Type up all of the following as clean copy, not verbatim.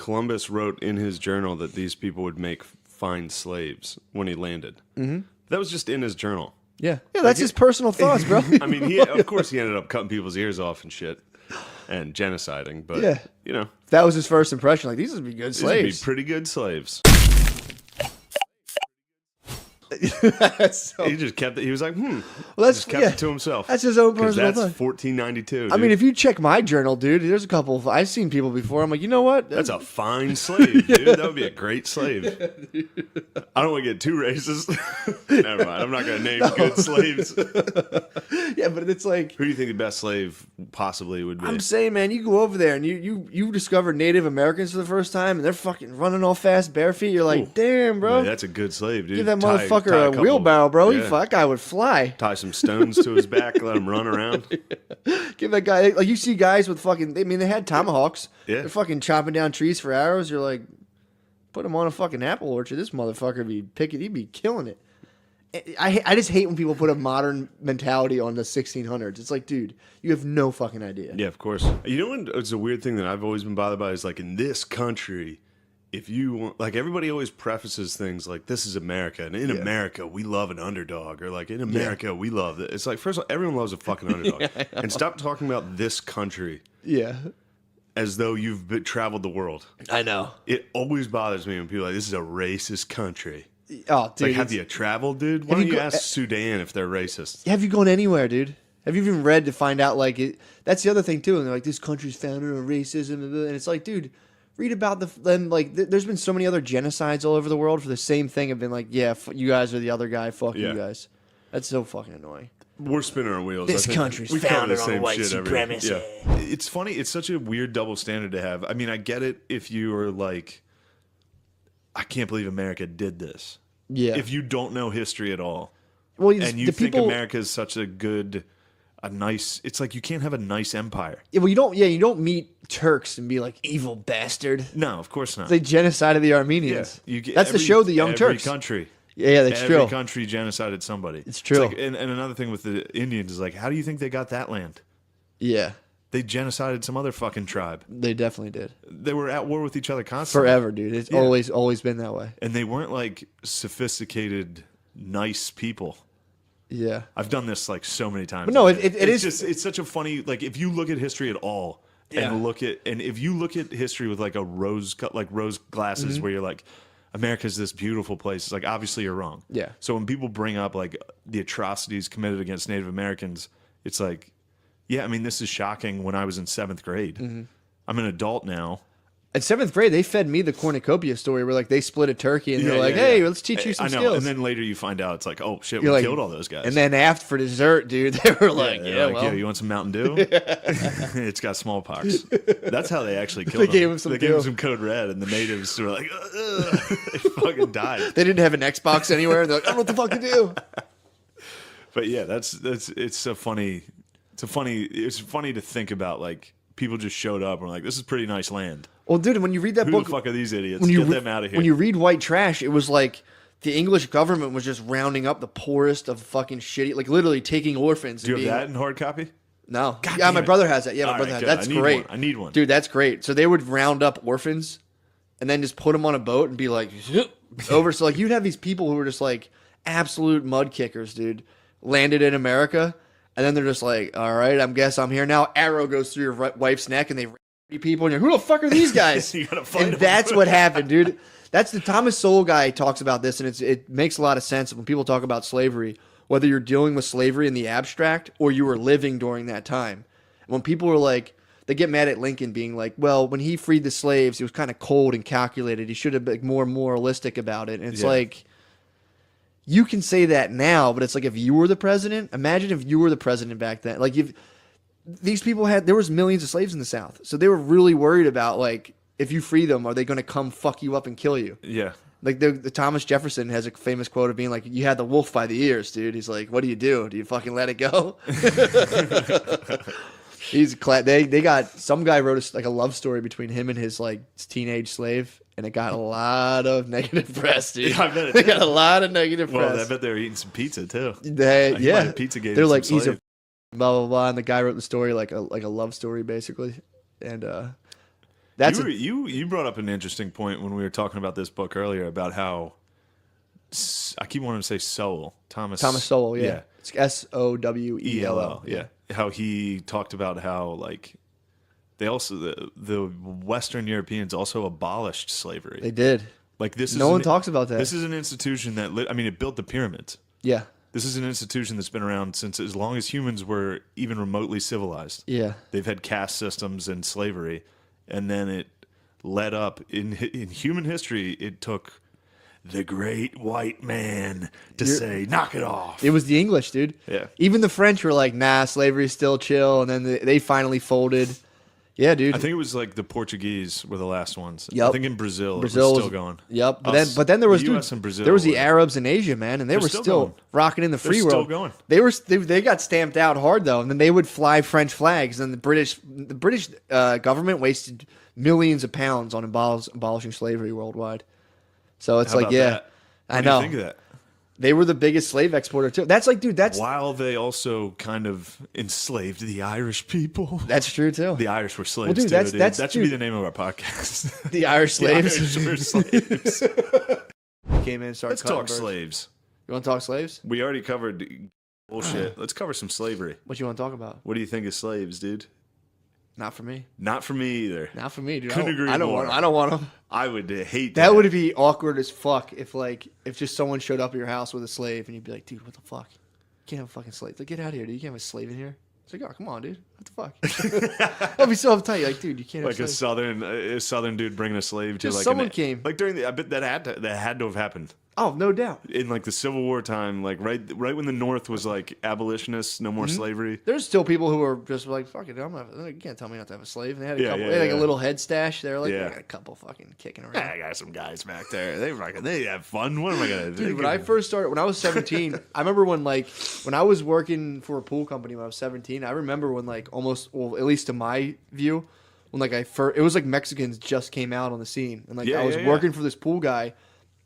Columbus wrote in his journal that these people would make fine slaves when he landed. Mm-hmm. That was just in his journal. Yeah, that's his personal thoughts, bro. I mean, of course he ended up cutting people's ears off and shit and genociding, but, you know. That was his first impression. Like, these would be good slaves. These would be pretty good slaves. He just kept it. He was like, Well, that's just kept it to himself. That's his own personal That's thought. 1492. Dude. I mean, if you check my journal, dude, there's a couple of, I've seen people before. I'm like, you know what? That's a fine slave, dude. That would be a great slave. I don't want to get too racist. Never mind. I'm not going to name good slaves. Yeah, but it's like, who do you think the best slave possibly would be? I'm saying, man, you go over there and you discover Native Americans for the first time, and they're fucking running all fast, bare feet. You're like, damn, bro. Yeah, that's a good slave, dude. Give that motherfucker a wheelbarrow, bro. Yeah. That guy would fly. Tie some stones to his back, let him run around. Give that guy, like, you see guys with fucking, I mean, they had tomahawks. Yeah. They're fucking chopping down trees for arrows. You're like, put him on a fucking apple orchard. This motherfucker would be picking, he'd be killing it. I just hate when people put a modern mentality on the 1600s. It's like, dude, you have no fucking idea. Yeah, of course. You know what? It's a weird thing that I've always been bothered by is like in this country, if you want, like everybody always prefaces things like this is America, and in America we love an underdog, or like in America we love it. It's like, first of all, everyone loves a fucking underdog, and stop talking about this country. Yeah. As though you've traveled the world. I know. It always bothers me when people are like, this is a racist country. Oh, dude. Like, have you traveled, dude? Why don't you ask Sudan if they're racist? Have you gone anywhere, dude? Have you even read to find out, like, that's the other thing, too. And they're like, this country's founded on racism. And it's like, dude, read about there's been so many other genocides all over the world for the same thing. Have been like, yeah, you guys are the other guy. Fuck you guys. That's so fucking annoying. We're spinning our wheels. This country's founded on white supremacy. It's funny. It's such a weird double standard to have. I mean, I get it if you are like, I can't believe America did this. Yeah. If you don't know history at all, well, and you think America is such a nice, it's like you can't have a nice empire. Yeah, well, you don't meet Turks and be like, evil bastard. No, of course not. They genocided the Armenians. Yeah, that's the show, The Young Turks. Every country. Yeah, that's true. Every country genocided somebody. It's true. It's like, and another thing with the Indians is like, how do you think they got that land? Yeah. They genocided some other fucking tribe. They definitely did. They were at war with each other constantly. Forever, dude. It's always been that way. And they weren't like sophisticated, nice people. Yeah. I've done this like so many times. But no, it's just, it's such a funny, like if you look at history at all and if you look at history with like rose glasses where you're like, America's this beautiful place. It's like, obviously you're wrong. Yeah. So when people bring up like the atrocities committed against Native Americans, it's like, yeah, I mean, this is shocking when I was in 7th grade. Mm-hmm. I'm an adult now. At 7th grade, they fed me the cornucopia story where like they split a turkey and they're like, hey, let's teach you some skills. And then later you find out it's like, oh shit, we killed all those guys. And then after for dessert, dude, they were like, yeah, you want some Mountain Dew? It's got smallpox. That's how they actually killed They gave him some Code Red, and the natives were like, they fucking died. They didn't have an Xbox anywhere. They're like, I don't know what the fuck to do. But yeah, it's so funny. It's funny to think about, like, people just showed up and were like, this is pretty nice land. Well, dude, when you read that book... Who the fuck are these idiots? Get them out of here. When you read White Trash, it was like the English government was just rounding up the poorest of fucking shitty... Like, literally taking orphans. Do you have that in hard copy? No. My brother has that. Yeah, my brother has that. That's great. I need one. Dude, that's great. So they would round up orphans and then just put them on a boat and be like... over. So, like, you'd have these people who were just, like, absolute mud kickers, dude. Landed in America... And then they're just like, all right, I guess I'm here now. Arrow goes through your wife's neck, and they people, and you're, who the fuck are these guys? You gotta find and them. that's what happened, dude. That's the Thomas Sowell guy talks about this, and it makes a lot of sense when people talk about slavery, whether you're dealing with slavery in the abstract or you were living during that time. And when people are like, they get mad at Lincoln being like, well, when he freed the slaves, he was kind of cold and calculated. He should have been more moralistic about it. And it's like... You can say that now, but it's like if you were the president, imagine if you were the president back then. Like these people there was millions of slaves in the South. So they were really worried about like, if you free them, are they going to come fuck you up and kill you? Yeah. Like the Thomas Jefferson has a famous quote of being like, you had the wolf by the ears, dude. He's like, what do? Do you fucking let it go? They got, some guy wrote a love story between him and his like teenage slave. And it got a lot of negative press, dude. Yeah, I bet they got a lot of negative press. Well, I bet they were eating some pizza too. Pizza gave they're like, he's a blah blah blah, and the guy wrote the story like a love story basically, and You brought up an interesting point when we were talking about this book earlier about how I keep wanting to say Sowell. Thomas Sowell, yeah. It's Sowell. Yeah. How he talked about how like they also the Western Europeans also abolished slavery. They did. Like this no one talks about that. This is an institution that it built the pyramids. Yeah. This is an institution that's been around since as long as humans were even remotely civilized. Yeah. They've had caste systems and slavery, and then it led up in human history. It took the great white man to say, knock it off. It was the English, dude. Yeah. Even the French were like, nah, slavery's still chill. And then they finally folded. Yeah, dude. I think it was like the Portuguese were the last ones. Yep. I think in Brazil it was still going. Yep. But then there was the US and Brazil. There was the Arabs in Asia, man, and they were still rocking in the free world. They're still going. They got stamped out hard though, and then they would fly French flags, and the British government wasted millions of pounds on abolishing slavery worldwide. So it's like, yeah, I know. What do you think of that? They were the biggest slave exporter too. That's like, dude, that's while they also kind of enslaved the Irish people. That's true too. The Irish were slaves dude, too. That should be the name of our podcast. The Irish slaves. The Irish were slaves. Came in and started. Let's talk slaves. You want to talk slaves? We already covered bullshit. Let's cover some slavery. What you want to talk about? What do you think of slaves, dude? Not for me. Not for me either. Not for me, dude. Couldn't agree more. I don't want them. I would hate that. That would be awkward as fuck if just someone showed up at your house with a slave and you'd be like, dude, what the fuck? You can't have a fucking slave. Like, get out of here, dude. You can't have a slave in here. It's like, oh, come on, dude. What the fuck? I'll be so uptight. Like, dude, you can't have a southern dude bringing a slave to just someone came. Like during I bet that had to have happened. Oh, no doubt. In like the Civil War time, like right when the North was like abolitionists, no more slavery. There's still people who are just like, fuck it, you can't tell me not to have a slave. And they had a couple, like a little head stash. They're like, I got a couple fucking kicking around. I got some guys back there. They have fun. What am I gonna do? Dude, when I first started, when I was 17, I remember when I was working for a pool company when I was 17. I remember when at least to my view, when it was like Mexicans just came out on the scene, and I was working for this pool guy,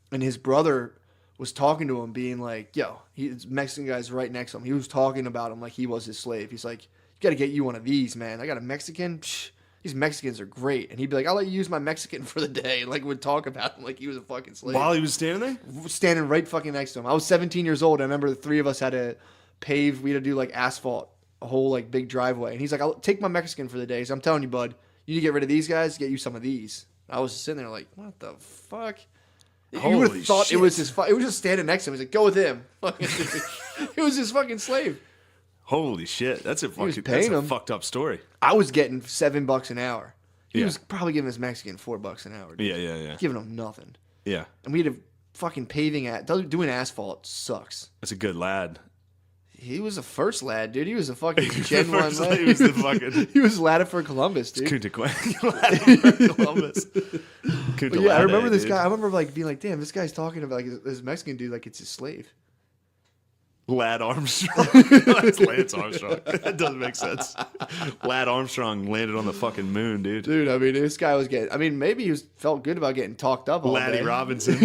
and his brother was talking to him, being like, yo, this Mexican guy's right next to him. He was talking about him like he was his slave. He's like, you got to get you one of these, man. I got a Mexican. Psh, these Mexicans are great. And he'd be like, I'll let you use my Mexican for the day. And would talk about him like he was a fucking slave. While he was standing there? Standing right fucking next to him. I was 17 years old. I remember the three of us had to pave. We had to do asphalt, a whole big driveway. And he's like, I'll take my Mexican for the day. So I'm telling you, bud, you need to get rid of these guys, get you some of these. I was just sitting there like, what the fuck? You would have thought it was it was just standing next to him. He's like, go with him. It was his fucking slave. Holy shit. That's a fucked up story. I was getting $7 an hour. He was probably giving his Mexican $4 an hour. Dude. Yeah. Giving him nothing. Yeah. And we had a fucking doing asphalt sucks. That's a good lad. He was the first lad, dude. He was a fucking Gen 1 lad. He was the fucking... He was ladded for Columbus, dude. Columbus. I remember this guy. I remember being like, damn, this guy's talking about this Mexican dude like it's his slave. Lad Armstrong. That's Lance Armstrong. That doesn't make sense. Lad Armstrong landed on the fucking moon, dude. Dude, I mean, this guy was getting... I mean, maybe he felt good about getting talked up all Laddie day. Robinson.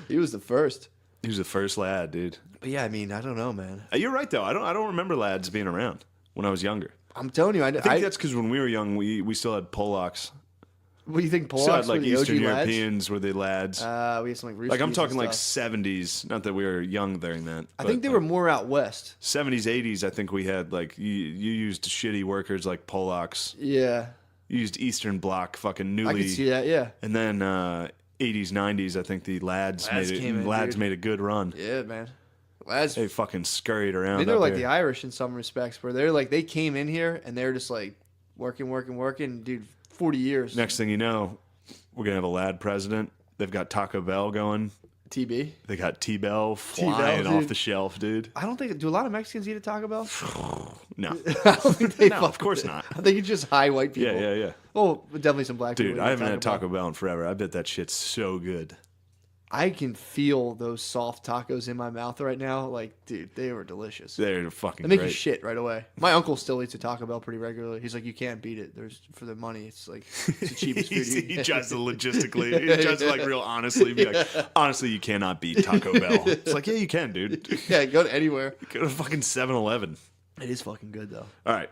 He was the first. He was the first lad, dude. But yeah, I mean, I don't know, man. You're right though. I don't remember lads being around when I was younger. I'm telling you, I think that's because when we were young, we still had Polacks. What do you think? Polacks still had were the Eastern OG Europeans were the lads. We had some Ruskies I'm talking and stuff. 70s. Not that we were young during that. I think they were more out west. 70s, 80s. I think we had you used shitty workers like Polacks. Yeah. You used Eastern Bloc, fucking newly. I can see that. Yeah. And then 80s, 90s. I think the lads made a good run. Yeah, man. Lads, they fucking scurried around. They're like the Irish in some respects, where they're they came in here and they're just working, dude. 40 years. Next thing you know, we're gonna have a lad president. They've got Taco Bell going. TB. They got T-Bell flying off the shelf, dude. I don't think... Do a lot of Mexicans eat at Taco Bell? No. I don't think they... No, of course not. I think it's just high white people. Yeah. Oh, definitely some black people. Dude, I haven't had Taco Bell in forever. I bet that shit's so good. I can feel those soft tacos in my mouth right now. Dude, they were delicious. They're fucking They make great. you shit right away. My uncle still eats a Taco Bell pretty regularly. He's like, you can't beat it. For the money. It's the cheapest food. He tries to logistically, he tries to real honestly be like, honestly, you cannot beat Taco Bell. It's like, yeah, you can, dude. Yeah, go to anywhere. Go to fucking 7-Eleven. It is fucking good, though. All right.